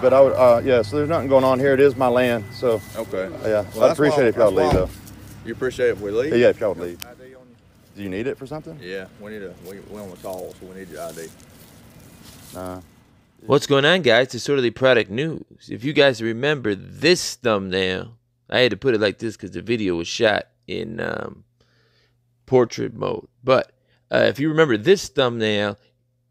but I would, yeah, so there's nothing going on here. It is my land, so. Okay. Yeah, well, I'd appreciate it if y'all leave, though. You appreciate it if we leave? Yeah, if y'all would leave. Do you need it for something? Yeah, we on the call, so we need your ID. What's going on, guys? It's Sort of the Product News. If you guys remember this thumbnail, I had to put it like this because the video was shot in portrait mode. But if you remember this thumbnail,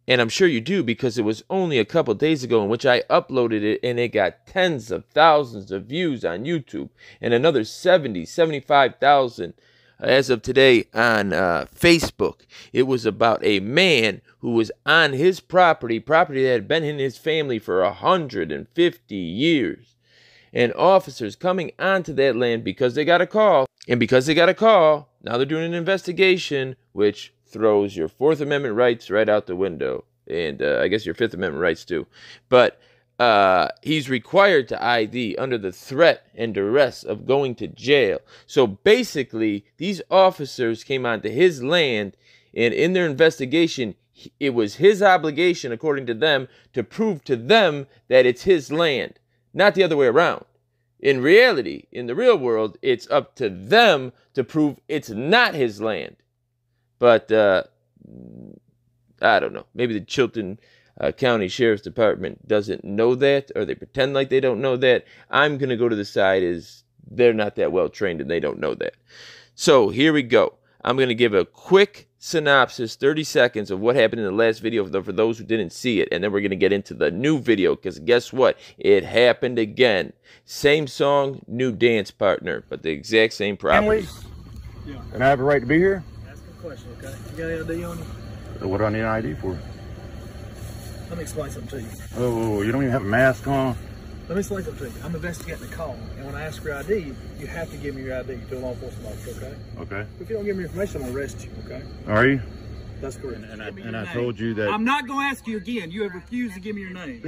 and I'm sure you do because it was only a couple days ago in which I uploaded it and it got tens of thousands of views on YouTube and another 75,000 as of today on Facebook. It was about a man who was on his property that had been in his family for 150 years. And officers coming onto that land because they got a call. And because they got a call, now they're doing an investigation, which throws your Fourth Amendment rights right out the window. And I guess your Fifth Amendment rights too. But he's required to ID under the threat and duress of going to jail. So basically, these officers came onto his land, and in their investigation, it was his obligation, according to them, to prove to them that it's his land, not the other way around. In reality, in the real world, it's up to them to prove it's not his land. But I don't know. Maybe the Chilton County Sheriff's Department doesn't know that, or they pretend like they don't know that. I'm going to go to the side as they're not that well trained and they don't know that. So here we go. I'm going to give a quick synopsis, 30 seconds of what happened in the last video for those who didn't see it. And then we're going to get into the new video because guess what? It happened again. Same song, new dance partner, but the exact same property. Yeah. And I have a right to be here? Ask a question, okay? You got an ID on you? What do I need an ID for? Let me explain something to you. Oh, you don't even have a mask on? Let me explain something to you. I'm investigating the call, and when I ask for your ID, you have to give me your ID to a law enforcement officer, okay? Okay. If you don't give me your information, I'm going to arrest you, okay? Are you? That's correct. And I told you that... I'm not going to ask you again. You have refused to give me your name.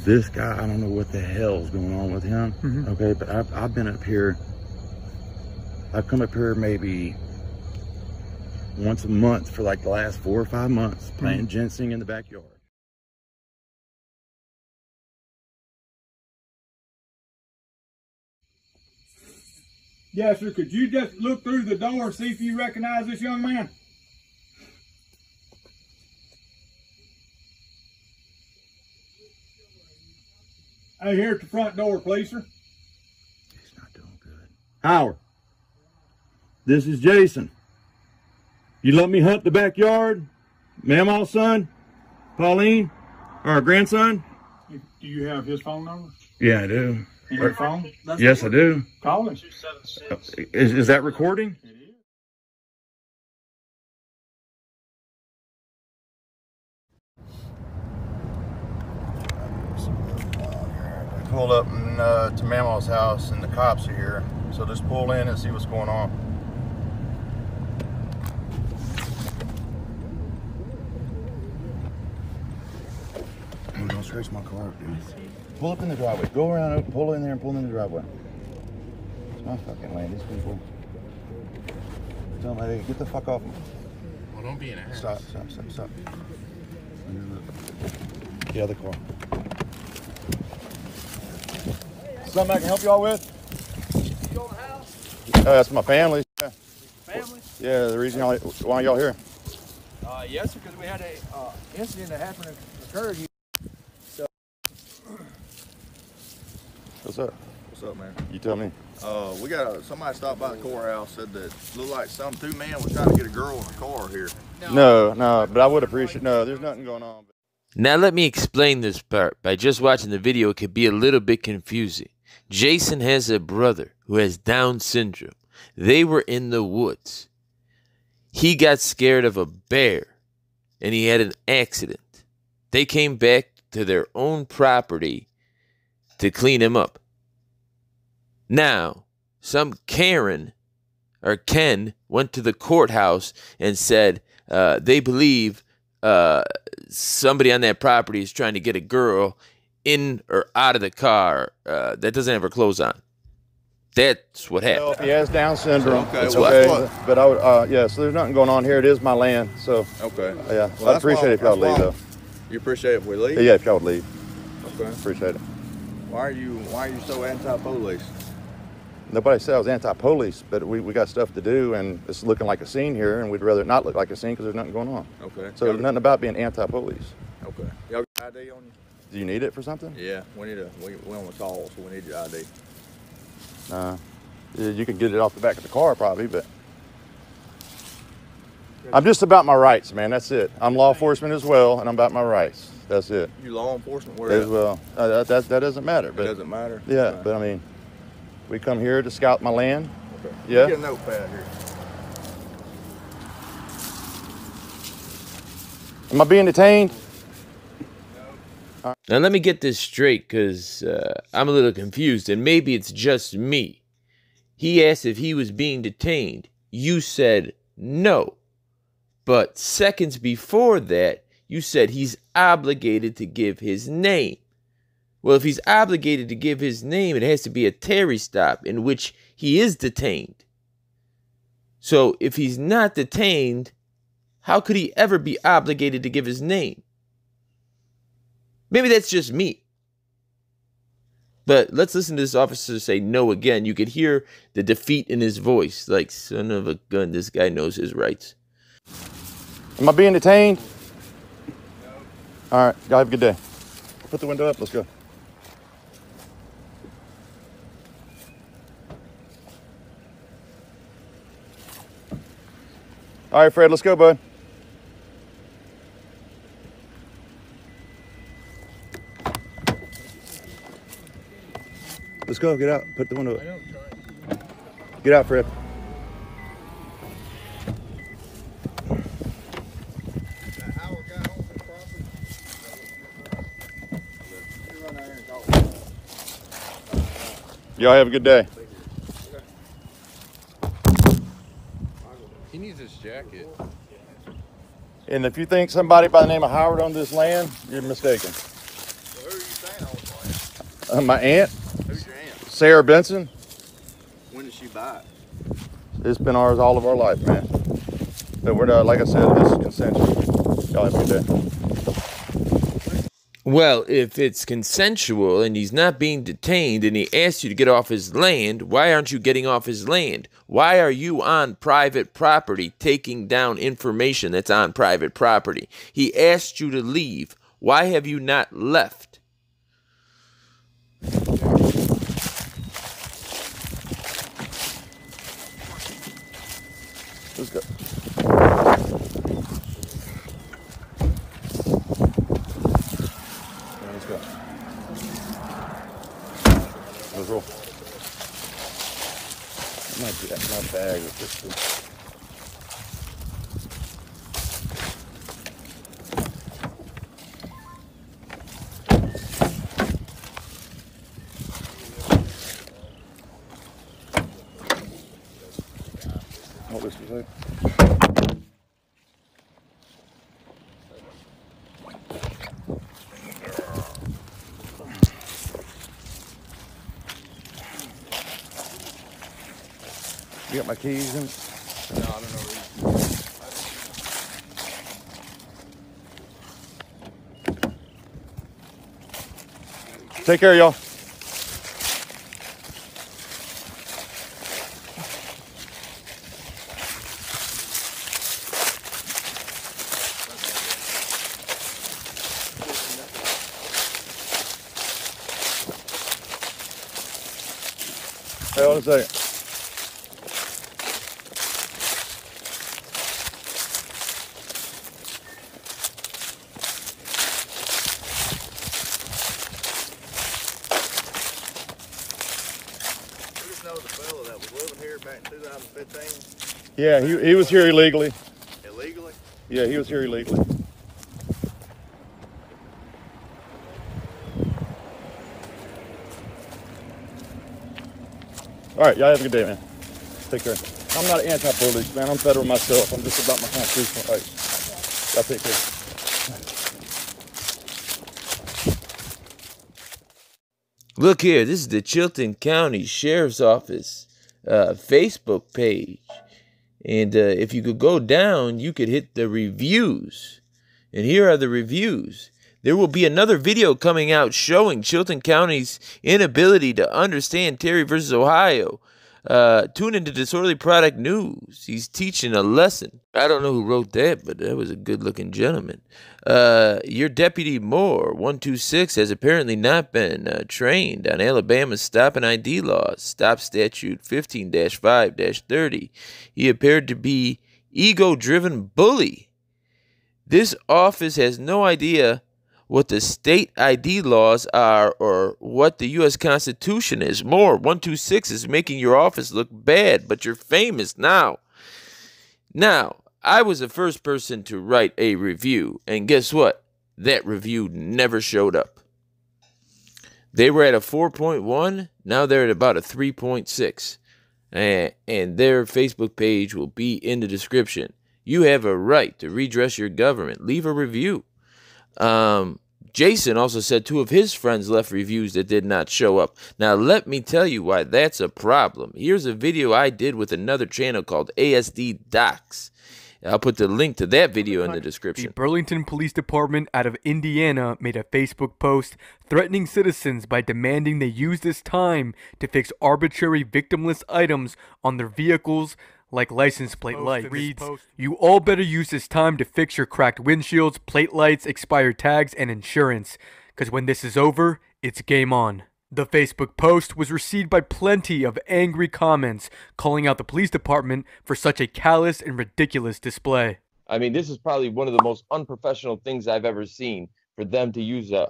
This guy, I don't know what the hell's going on with him, okay? But I've been up here... I've come up here maybe once a month for like the last 4 or 5 months, planting ginseng in the backyard. Yes, sir. Could you just look through the door and see if you recognize this young man? Hey, here at the front door, please, sir. He's not doing good. Howard, this is Jason. You let me hunt the backyard? Mama's son, Pauline, or our grandson? Do you have his phone number? Yeah, I do. Your phone? Yes, I do. Call him. Is that recording? It is. We pulled up to Mama's house and the cops are here. So just pull in and see what's going on. I'm gonna scratch my car up, dude. Pull up in the driveway. Go around, pull in there and pull in the driveway. It's my fucking land. These people. Tell them, hey, get the fuck off me. Well, don't be an ass. Stop. The other car. Something I can help y'all with? You own the house? That's my family. Yeah. Family? Yeah, the reason why y'all here. Yes, because we had a incident that happened and occurred here. What's up? What's up, man? You tell me. We got somebody stopped by the courthouse, said that looked like two men was trying to get a girl in a car here. No, but I would appreciate. No, there's nothing going on. Now let me explain this part. By just watching the video, it could be a little bit confusing. Jason has a brother who has Down syndrome. They were in the woods. He got scared of a bear, and he had an accident. They came back to their own property to clean him up. Now, some Karen or Ken went to the courthouse and said they believe somebody on that property is trying to get a girl in or out of the car that doesn't have her clothes on. That's what happened. Well, if he has Down syndrome, okay. it's Well, okay. But I would, yeah. So there's nothing going on here. It is my land, so. Okay. Yeah, Well, I'd appreciate it if y'all leave, though. You appreciate it if we leave? Yeah, if y'all would leave. Okay. Appreciate it. Why are you so anti-police? Nobody said I was anti-police, but we got stuff to do, and it's looking like a scene here, and we'd rather it not look like a scene because there's nothing going on. Okay. So there's nothing about being anti-police. Okay. Y'all got ID on you? Do you need it for something? Yeah, we on a call, so we need your ID. You can get it off the back of the car probably, but I'm just about my rights, man. That's it. I'm law enforcement as well, and I'm about my rights. That's it. You law enforcement? Where As well. That doesn't matter. But it doesn't matter? Yeah, Okay. but I mean, we come here to scout my land. Okay. Yeah. Get a notepad here. Am I being detained? Now let me get this straight, because I'm a little confused, and maybe it's just me. He asked if he was being detained. You said no. But seconds before that, you said he's obligated to give his name. Well, if he's obligated to give his name, it has to be a Terry stop in which he is detained. So if he's not detained, how could he ever be obligated to give his name? Maybe that's just me. But let's listen to this officer say no again. You could hear the defeat in his voice. Like, son of a gun, this guy knows his rights. Am I being detained? No. All right, y'all have a good day. Put the window up, let's go. All right, Fred, let's go, bud. Let's go, get out, put the window up. Get out, Fred. Y'all have a good day. He needs his jacket. And if you think somebody by the name of Howard owned this land, you're mistaken. Well, who are you saying owns the land? My aunt, Who's your aunt? Sarah Benson, When did she buy it? it's been ours all of our life, man. But we're not, like I said, this is consensual. Y'all have a good day. Well, if it's consensual and he's not being detained and he asks you to get off his land, why aren't you getting off his land? Why are you on private property taking down information that's on private property? He asked you to leave. Why have you not left? Let's go. Let's go. Let's roll. My bag with this thing. What was it? You got my keys in? No, I don't know. Take care, y'all. Hey, hold a second. Know the fellow that was living here back in 2015? Yeah, he was here illegally. Illegally? Yeah, he was here illegally. All right, y'all have a good day, man. Take care. I'm not an anti-police, man. I'm federal myself. I'm just about my constitutional rights. Y'all take care. Look here, this is the Chilton County Sheriff's Office Facebook page. And if you could go down, you could hit the reviews. And here are the reviews. There will be another video coming out showing Chilton County's inability to understand Terry versus Ohio. Tune into Disorderly Product News. He's teaching a lesson. I don't know who wrote that, but that was a good-looking gentleman. Your Deputy Moore, 126, has apparently not been trained on Alabama's stop and ID laws. Stop statute 15-5-30. He appeared to be ego-driven bully. This office has no idea what the state ID laws are or what the U.S. Constitution is. More, 126 is making your office look bad, but you're famous now. Now, I was the first person to write a review, and guess what? That review never showed up. They were at a 4.1, now they're at about a 3.6. And their Facebook page will be in the description. You have a right to redress your government. Leave a review. Jason also said 2 of his friends left reviews that did not show up. Now, let me tell you why that's a problem. Here's a video I did with another channel called ASD Docs. I'll put the link to that video in the description. The Burlington Police Department out of Indiana made a Facebook post threatening citizens by demanding they use this time to fix arbitrary victimless items on their vehicles like license plate lights. Reads, "You all better use this time to fix your cracked windshields, plate lights, expired tags, and insurance, because when this is over, it's game on." The Facebook post was received by plenty of angry comments calling out the police department for such a callous and ridiculous display. I mean, this is probably one of the most unprofessional things I've ever seen, for them to use a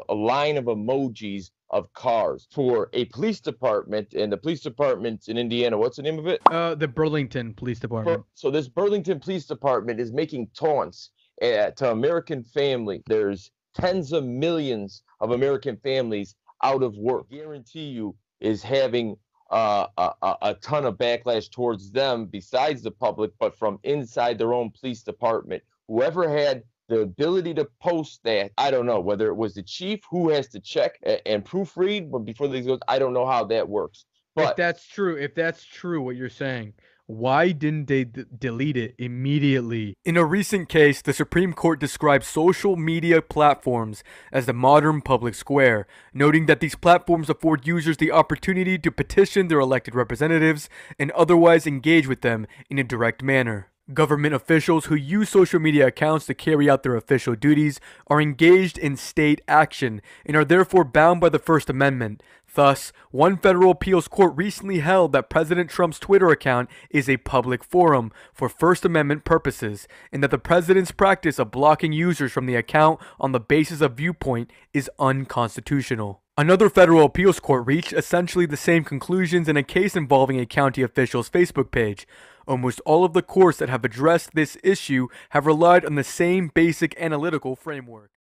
line of emojis of cars for a police department. And the police department in Indiana, what's the name of it? The Burlington Police Department. So this Burlington Police Department is making taunts to American family. There's tens of millions of American families out of work. I guarantee you is having a ton of backlash towards them besides the public, but from inside their own police department. Whoever had the ability to post that, I don't know whether it was the chief who has to check and proofread before this goes. I don't know how that works. But if that's true what you're saying, why didn't they delete it immediately? In a recent case, the Supreme Court described social media platforms as the modern public square, noting that these platforms afford users the opportunity to petition their elected representatives and otherwise engage with them in a direct manner. Government officials who use social media accounts to carry out their official duties are engaged in state action and are therefore bound by the First Amendment. Thus, one federal appeals court recently held that President Trump's Twitter account is a public forum for First Amendment purposes, and that the president's practice of blocking users from the account on the basis of viewpoint is unconstitutional. Another federal appeals court reached essentially the same conclusions in a case involving a county official's Facebook page. Almost all of the courts that have addressed this issue have relied on the same basic analytical framework.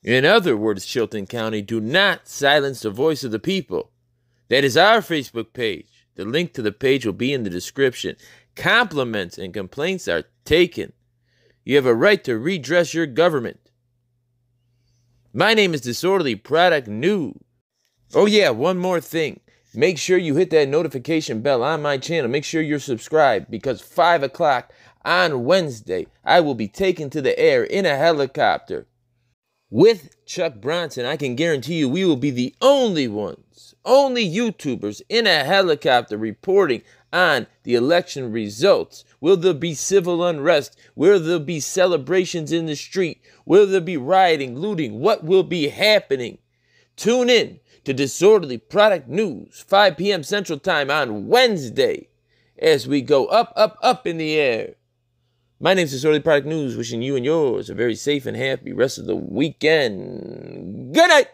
In other words, Chilton County, do not silence the voice of the people. That is our Facebook page. The link to the page will be in the description. Compliments and complaints are taken. You have a right to redress your government. My name is Disorderly Product News. Oh yeah, one more thing. Make sure you hit that notification bell on my channel. Make sure you're subscribed, because 5 o'clock on Wednesday, I will be taken to the air in a helicopter with Chuck Bronson. I can guarantee you we will be the only ones, only YouTubers in a helicopter reporting on the election results. Will there be civil unrest? Will there be celebrations in the street? Will there be rioting, looting? What will be happening? Tune in to Disorderly Product News, 5 p.m. Central Time on Wednesday, as we go up, up, up in the air. My name's Disorderly Product News, wishing you and yours a very safe and happy rest of the weekend. Good night!